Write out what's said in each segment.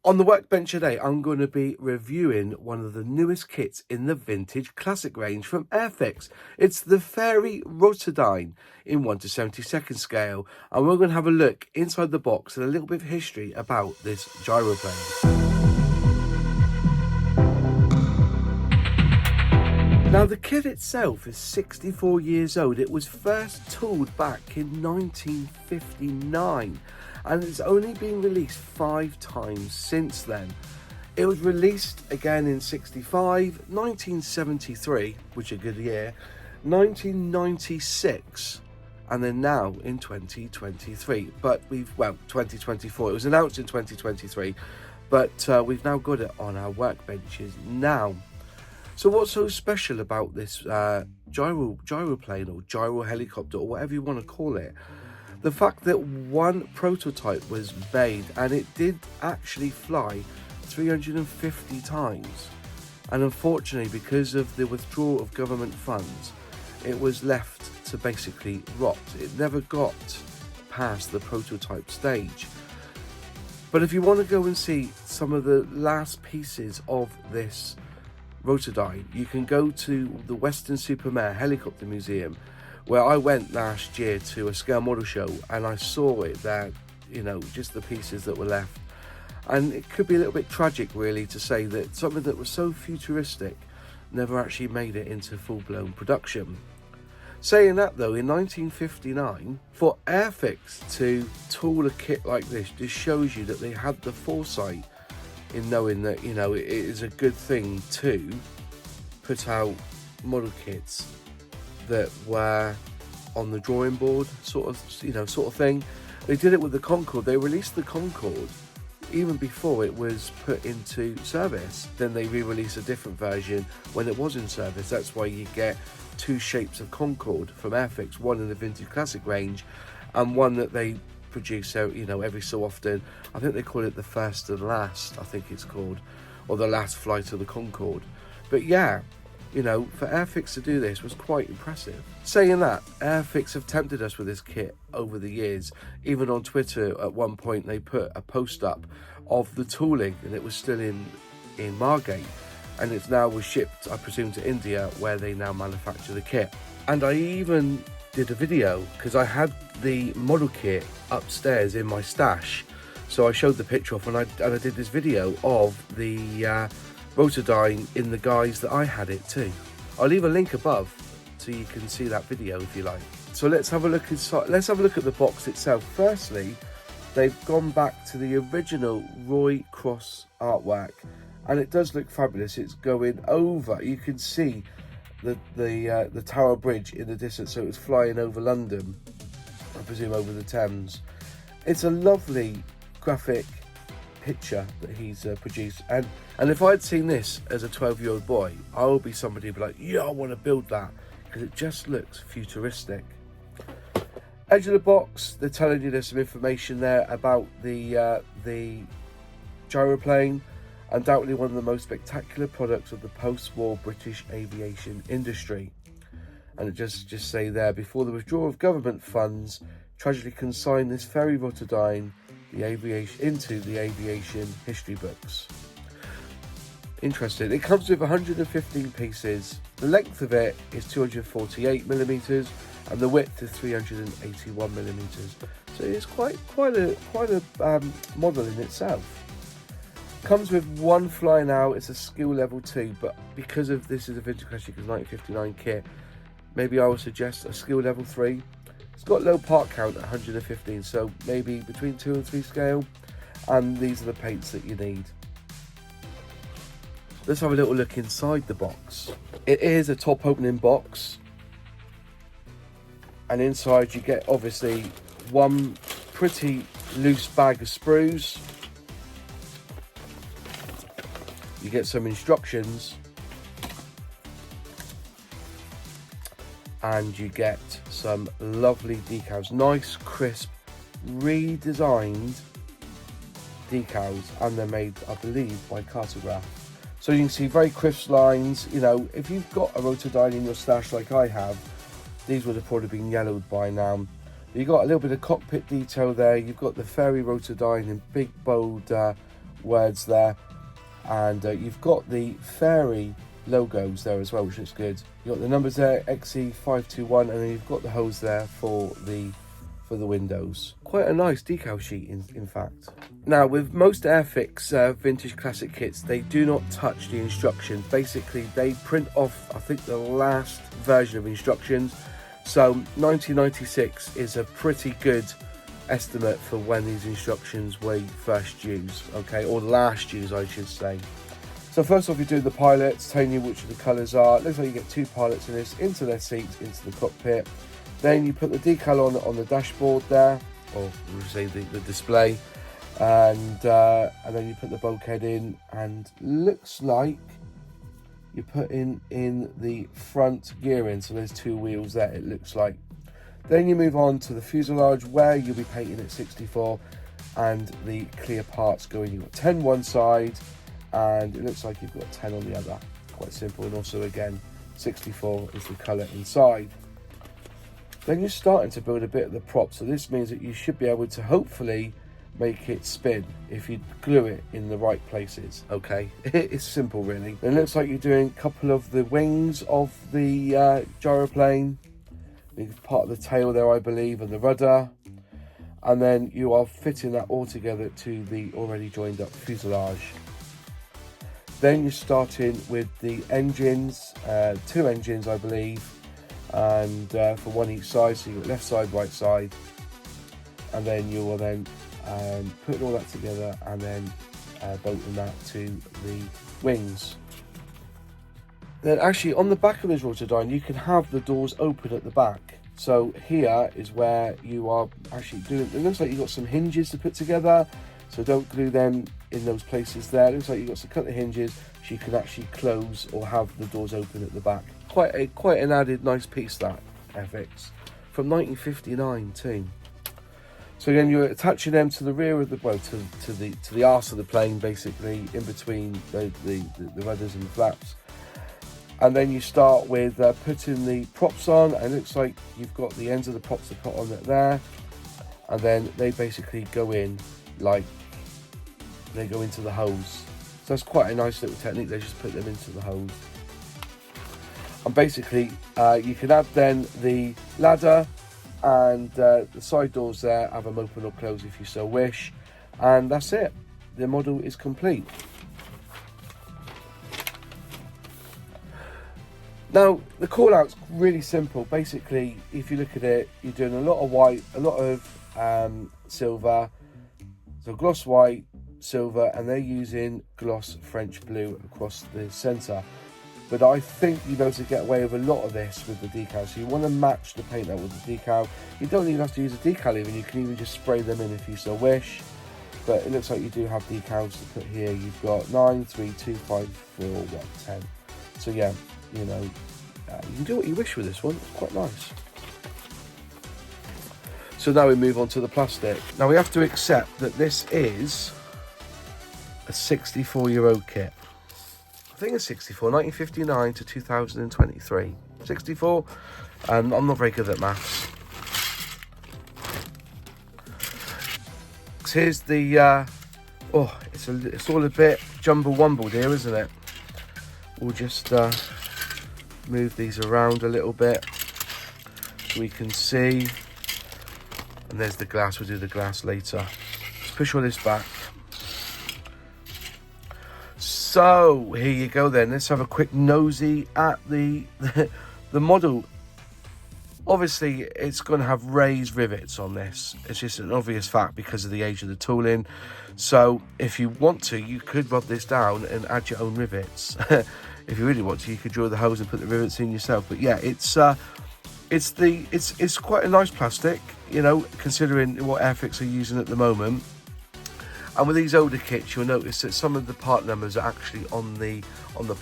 On the workbench today, I'm going to be reviewing one of the newest kits in the Vintage Classic range from Airfix. It's the Fairey Rotodyne in 1/72 scale, and we're going to have a look inside the box and a little bit of history about this gyroplane. Now, the kit itself is 64 years old. It was first tooled back in 1959. And it's only been released 5 times since then. It was released again in 65, 1973, which is a good year, 1996, and then now in 2023. But 2024. It was announced in 2023, but we've now got it on our workbenches now. So what's so special about this gyroplane or gyro helicopter or whatever you want to call it? The fact that one prototype was made and it did actually fly 350 times, and unfortunately because of the withdrawal of government funds it was left to basically rot. It never got past the prototype stage. But if you want to go and see some of the last pieces of this Rotodyne, you can go to the Weston-super-Mare Helicopter Museum, where I went last year to a scale model show, and I saw it there, you know, just the pieces that were left. And it could be a little bit tragic really to say that something that was so futuristic never actually made it into full-blown production. Saying that though, in 1959, for Airfix to tool a kit like this just shows you that they had the foresight in knowing that, you know, it is a good thing to put out model kits that were on the drawing board, sort of thing. They did it with the Concorde. They released the Concorde even before it was put into service. Then they re-released a different version when it was in service. That's why you get 2 shapes of Concorde from Airfix, one in the Vintage Classic range and one that they produce, you know, every so often. I think they call it the first and last, I think it's called, or the last flight of the Concorde. But yeah, you know, for Airfix to do this was quite impressive. Saying that, Airfix have tempted us with this kit over the years. Even on Twitter at one point they put a post up of the tooling, and it was still in Margate, and it's now was shipped, I presume, to India, where they now manufacture the kit. And I even did a video because I had the model kit upstairs in my stash, so I showed the picture off, and I did this video of the Rotodyne in the guise that I had it too. I'll leave a link above so you can see that video if you like. So let's have a look inside. Let's have a look at the box itself. Firstly, they've gone back to the original Roy Cross artwork, and it does look fabulous. It's going over, you can see the Tower Bridge in the distance, so it's flying over London, I presume over the Thames. It's a lovely graphic picture that he's produced, and if I'd seen this as a 12-year-old boy, I would be somebody who'd be like, yeah, I want to build that, because it just looks futuristic. Edge of the box, they're telling you there's some information there about the gyroplane, undoubtedly one of the most spectacular products of the post-war British aviation industry. And it just say there, before the withdrawal of government funds tragically consigned this Fairey Rotodyne into the aviation history books. Interesting. It comes with 115 pieces. The length of it is 248 millimeters, and the width is 381 millimeters. So it's quite a model in itself. Comes with 1 flying out. It's a skill level 2, but because of this is a Vintage Classic 1959 kit, maybe I would suggest a skill level 3. It's got low part count at 115, so maybe between 2 and 3 scale, and these are the paints that you need. Let's have a little look inside the box. It is a top opening box, and inside you get obviously one pretty loose bag of sprues. You get some instructions, and you get some lovely decals, nice crisp redesigned decals, and they're made, I believe, by Cartograph. So you can see very crisp lines. You know, if you've got a Rotodyne in your stash like I have, these would have probably been yellowed by now. You've got a little bit of cockpit detail there. You've got the Fairey Rotodyne in big bold words there. And you've got the Fairey logos there as well, which looks good. You've got the numbers there, XE521, and then you've got the hose there for the windows. Quite a nice decal sheet in fact. Now with most Airfix vintage classic kits, they do not touch the instructions. Basically they print off, I think, the last version of instructions. So 1996 is a pretty good estimate for when these instructions were first used, okay, or last used I should say. So first off, you do the pilots, telling you which of the colours are. It looks like you get 2 pilots in this, into their seats, into the cockpit. Then you put the decal on the dashboard there, or we'll say the display, and then you put the bulkhead in, and looks like you're putting in the front gearing. So there's 2 wheels there, it looks like. Then you move on to the fuselage, where you'll be painting at 64, and the clear parts going. You've got 10 one side, and it looks like you've got 10 on the other. Quite simple. And also again, 64 is the colour inside. Then you're starting to build a bit of the prop, so this means that you should be able to hopefully make it spin if you glue it in the right places, okay? It's simple really. It looks like you're doing a couple of the wings of the gyroplane, part of the tail there I believe, and the rudder, and then you are fitting that all together to the already joined up fuselage. Then you're starting with the engines, 2 engines I believe, and for one each side, so you've got left side, right side, and then you will then put all that together and then bolting that to the wings. Then actually on the back of this Rotodyne you can have the doors open at the back. So here is where you are actually doing, it looks like you've got some hinges to put together, so don't glue them in those places there. It looks like you've got some cut the hinges so you can actually close or have the doors open at the back. Quite an added nice piece, that Airfix from 1959 too. So again, you're attaching them to the rear of the, well, to the arse of the plane, basically in between the rudders and the flaps. And then you start with putting the props on, and it looks like you've got the ends of the props to put on there, and then they basically go in like they go into the hose. So that's quite a nice little technique. They just put them into the hose. And basically you can add then the ladder, and the side doors there, have them open or close if you so wish, and that's it. The model is complete. Now the call out's really simple. Basically, if you look at it, you're doing a lot of white, a lot of silver, so gloss white, silver, and they're using gloss French blue across the centre. But I think you'll be able to get away with a lot of this with the decal. So you want to match the paint out with the decal. You don't even have to use a decal even, you can even just spray them in if you so wish. But it looks like you do have decals to put here. You've got 9, 3, 2, 5, 4, 10. So yeah, you know, you can do what you wish with this one. It's quite nice. So now we move on to the plastic. Now we have to accept that this is a 64-year-old kit. I think it's 64, 1959 to 2023. 64, and I'm not very good at maths. Here's the, oh, it's all a bit jumble-wumbled here, isn't it? We'll just move these around a little bit so we can see. And there's the glass, we'll do the glass later. Let's push all this back. So here you go then, let's have a quick nosy at the model. Obviously it's going to have raised rivets on this. It's just an obvious fact because of the age of the tooling. So if you want to, you could rub this down and add your own rivets. If you really want to, you could drill the holes and put the rivets in yourself. But yeah, it's quite a nice plastic, you know, considering what Airfix are using at the moment. And with these older kits, you'll notice that some of the part numbers are actually on the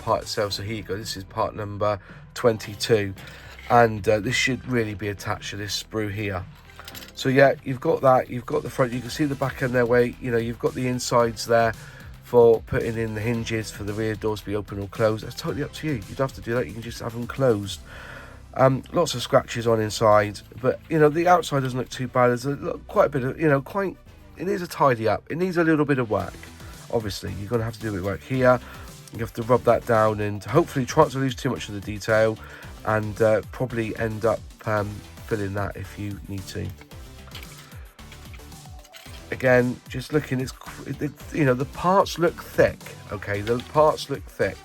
part itself. So here you go, this is part number 22, and this should really be attached to this sprue here. So yeah, you've got that, you've got the front, you can see the back end there where, you know, you've got the insides there for putting in the hinges for the rear doors to be open or closed. That's totally up to you. You don't have to do that, you can just have them closed. Lots of scratches on inside, but you know, the outside doesn't look too bad. There's quite a bit of, you know, it needs a tidy up. It needs a little bit of work obviously you're going to have to do it work here. You have to rub that down and hopefully try not to lose too much of the detail, and probably end up filling that if you need to. Again, just looking, you know, the parts look thick. Okay, the parts look thick,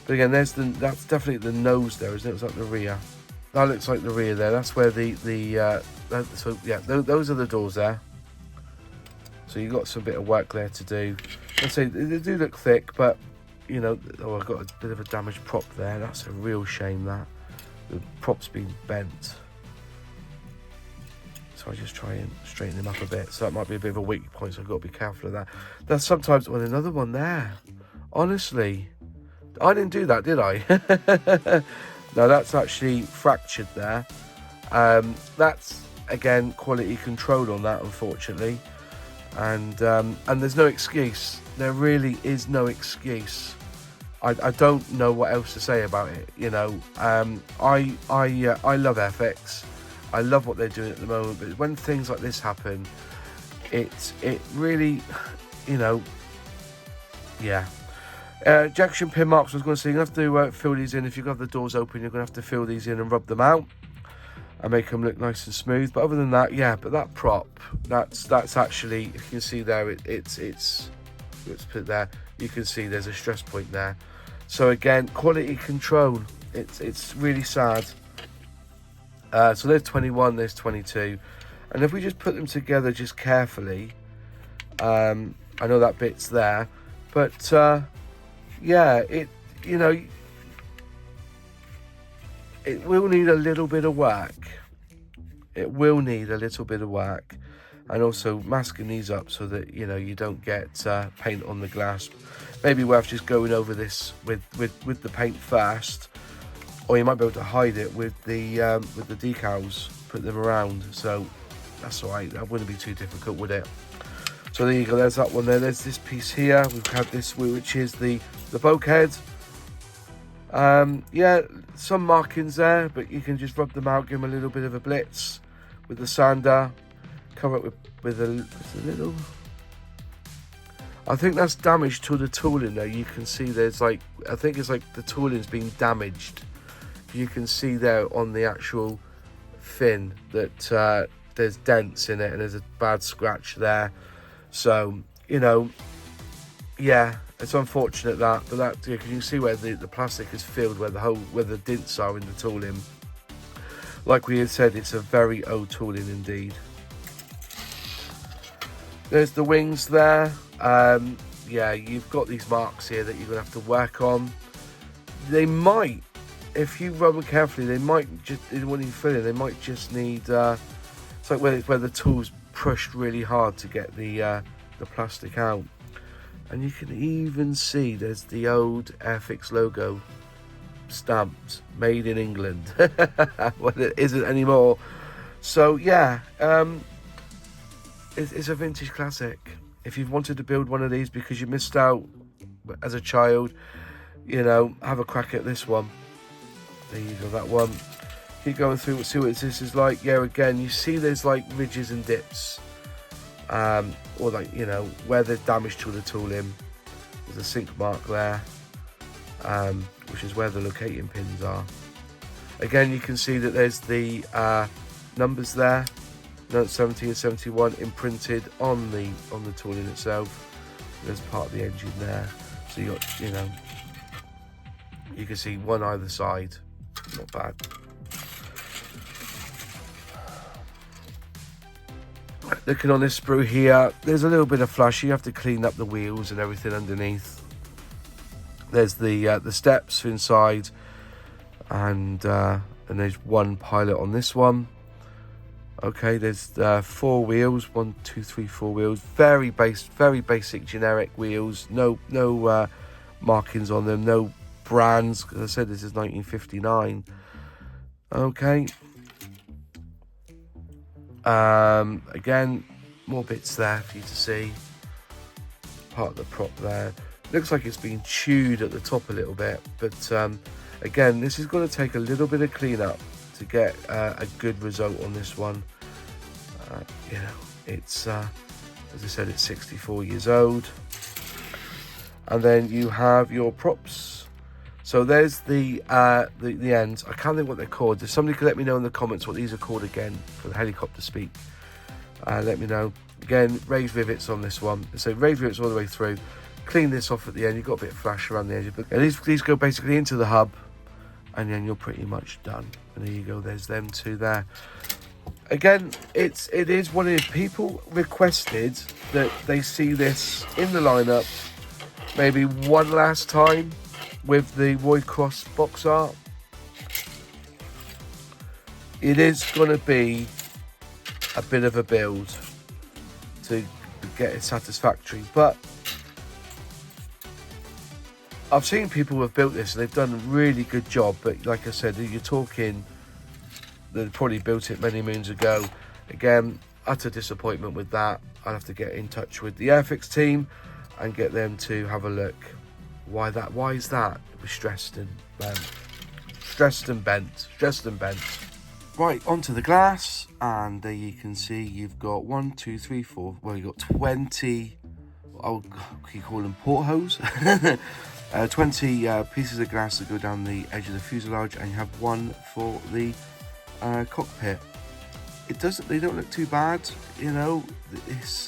but again, that's definitely the nose there, isn't it? It's like the rear. That looks like the rear there. That's where so yeah, those are the doors there. So you've got some bit of work there to do. Let's say they do look thick, but you know, oh, I've got a bit of a damaged prop there. That's a real shame, that the prop's been bent. So I just try and straighten them up a bit. So that might be a bit of a weak point, so I've got to be careful of that. That's sometimes, well, another one there. Honestly, I didn't do that, did I? No, that's actually fractured there. That's, again, quality control on that, unfortunately. And there's no excuse. There really is no excuse. I don't know what else to say about it. You know, I love Airfix. I love what they're doing at the moment. But when things like this happen, it really, you know, yeah. Ejection pin marks, I was going to say, you have to fill these in. If you've got the doors open, you're going to have to fill these in and rub them out and make them look nice and smooth. But other than that, yeah. But that prop, that's actually, if you can see there, it's let's put it there. You can see there's a stress point there. So again, quality control. It's really sad. So there's 21, there's 22, and if we just put them together just carefully, I know that bit's there, but yeah, you know, it will need a little bit of work. It will need a little bit of work, and also masking these up so that, you know, you don't get paint on the glass. Maybe worth just going over this with the paint first, or you might be able to hide it with the decals, put them around. So that's all right. That wouldn't be too difficult, would it? So there you go. There's that one there. There's this piece here. We've had this, which is the bulkhead. Yeah, some markings there, but you can just rub them out, give them a little bit of a blitz with the sander, cover it with a little. I think that's damage to the tooling there. You can see there's like, I think it's like the tooling's been damaged. You can see there on the actual fin that there's dents in it and there's a bad scratch there. So, you know, yeah, it's unfortunate that, but that, you can see where the plastic is filled, where the dents are in the tooling. Like we had said, it's a very old tooling indeed. There's the wings there. Yeah, you've got these marks here that you're gonna have to work on. They might, if you rub them carefully, they might just, when you fill it, they might just need, it's like where the tool's pushed really hard to get the plastic out. And you can even see there's the old Airfix logo stamped, made in England. Well, it isn't anymore. So yeah, it's a vintage classic. If you've wanted to build one of these because you missed out as a child, you know, have a crack at this one. There you go, that one. Keep going through, see what this is like. Yeah, again, you see there's like ridges and dips, or like, you know, where there's damage to the tooling. There's a sink mark there, which is where the locating pins are. Again, you can see that there's the numbers there, notes 70 and 71 imprinted on the tooling itself. There's part of the engine there, so you got, you know, you can see one either side. Not bad. Looking on this sprue here, there's a little bit of flush. You have to clean up the wheels and everything underneath. There's the steps inside, and there's one pilot on this one. Okay, there's 4 wheels, 1, 2, 3, 4 wheels. Very basic generic wheels. No markings on them. No brands. As I said, this is 1959. Okay. Again, more bits there for you to see. Part of the prop there. Looks like it's been chewed at the top a little bit, but again, this is going to take a little bit of cleanup to get a good result on this one. You know, it's as I said, it's 64 years old. and then you have your props. So there's the ends. I can't think what they're called. If somebody could let me know in the comments what these are called again for the helicopter speak, let me know. Again, raised rivets on this one. So raised rivets all the way through. Clean this off at the end. You've got a bit of flash around the edge. But these go basically into the hub, and then you're pretty much done. And there you go. There's them two there. Again, it is one of the people requested that they see this in the lineup maybe one last time with the Roy Cross box art. It is going to be a bit of a build to get it satisfactory, but I've seen people who have built this and they've done a really good job. But like I said, you're talking, they probably built it many moons ago. Again, utter disappointment with that. I'll have to get in touch with the Airfix team and get them to have a look. Why is that? It was stressed and bent. Right, onto the glass, and there you can see you've got 1, 2, 3, 4. Well, you've got 20. I'll call them portholes. 20 pieces of glass that go down the edge of the fuselage, and you have one for the cockpit. They don't look too bad, you know. It's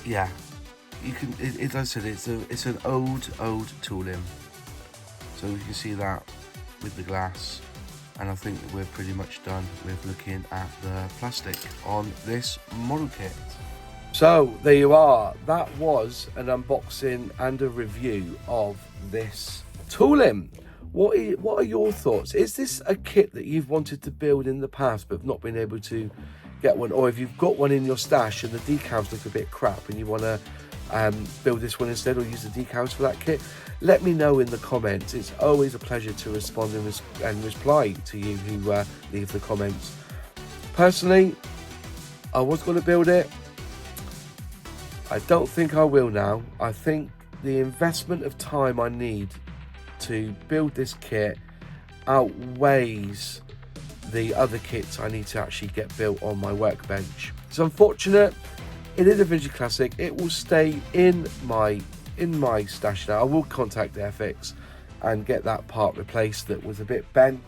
yeah, you can. As I said, it's an old tooling, so you can see that with the glass. And I think that we're pretty much done with looking at the plastic on this model kit. So there you are. That was an unboxing and a review of this tooling. What are your thoughts? Is this a kit that you've wanted to build in the past but have not been able to get one? Or if you've got one in your stash and the decals look a bit crap and you want to build this one instead, or use the decals for that kit, let me know in the comments. It's always a pleasure to respond and reply to you who leave the comments. Personally, I was going to build it. I don't think I will now. I think the investment of time I need to build this kit outweighs the other kits I need to actually get built on my workbench. It's unfortunate. It is a Vintage Classic. It will stay in my stash now. I will contact Airfix and get that part replaced that was a bit bent.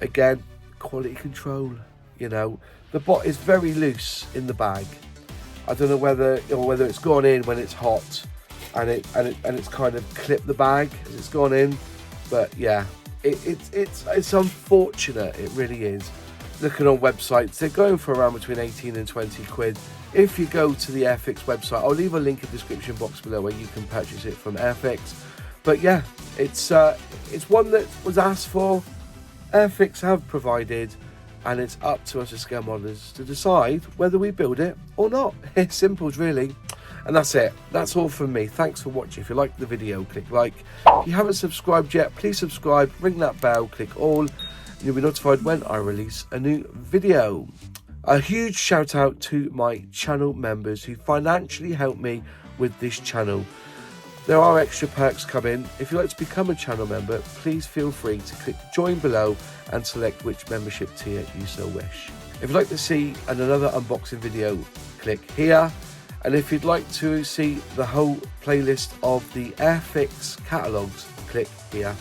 Again, quality control, you know. The bot is very loose in the bag. I don't know whether it's gone in when it's hot and it's kind of clipped the bag as it's gone in. But yeah, it's unfortunate. It really is. Looking on websites, they're going for around between 18 and 20 quid. If you go to the Airfix website, I'll leave a link in the description box below where you can purchase it from Airfix. But yeah, it's one that was asked for. Airfix have provided, and it's up to us as scale modelers to decide whether we build it or not. It's simple, really. And that's it. That's all from me. Thanks for watching. If you liked the video, click like. If you haven't subscribed yet, please subscribe, ring that bell, click all, and you'll be notified when I release a new video. A huge shout out to my channel members who financially help me with this channel. There are extra perks coming. If you'd like to become a channel member, please feel free to click join below and select which membership tier you so wish. If you'd like to see another unboxing video, click here. And if you'd like to see the whole playlist of the Airfix catalogues, click here.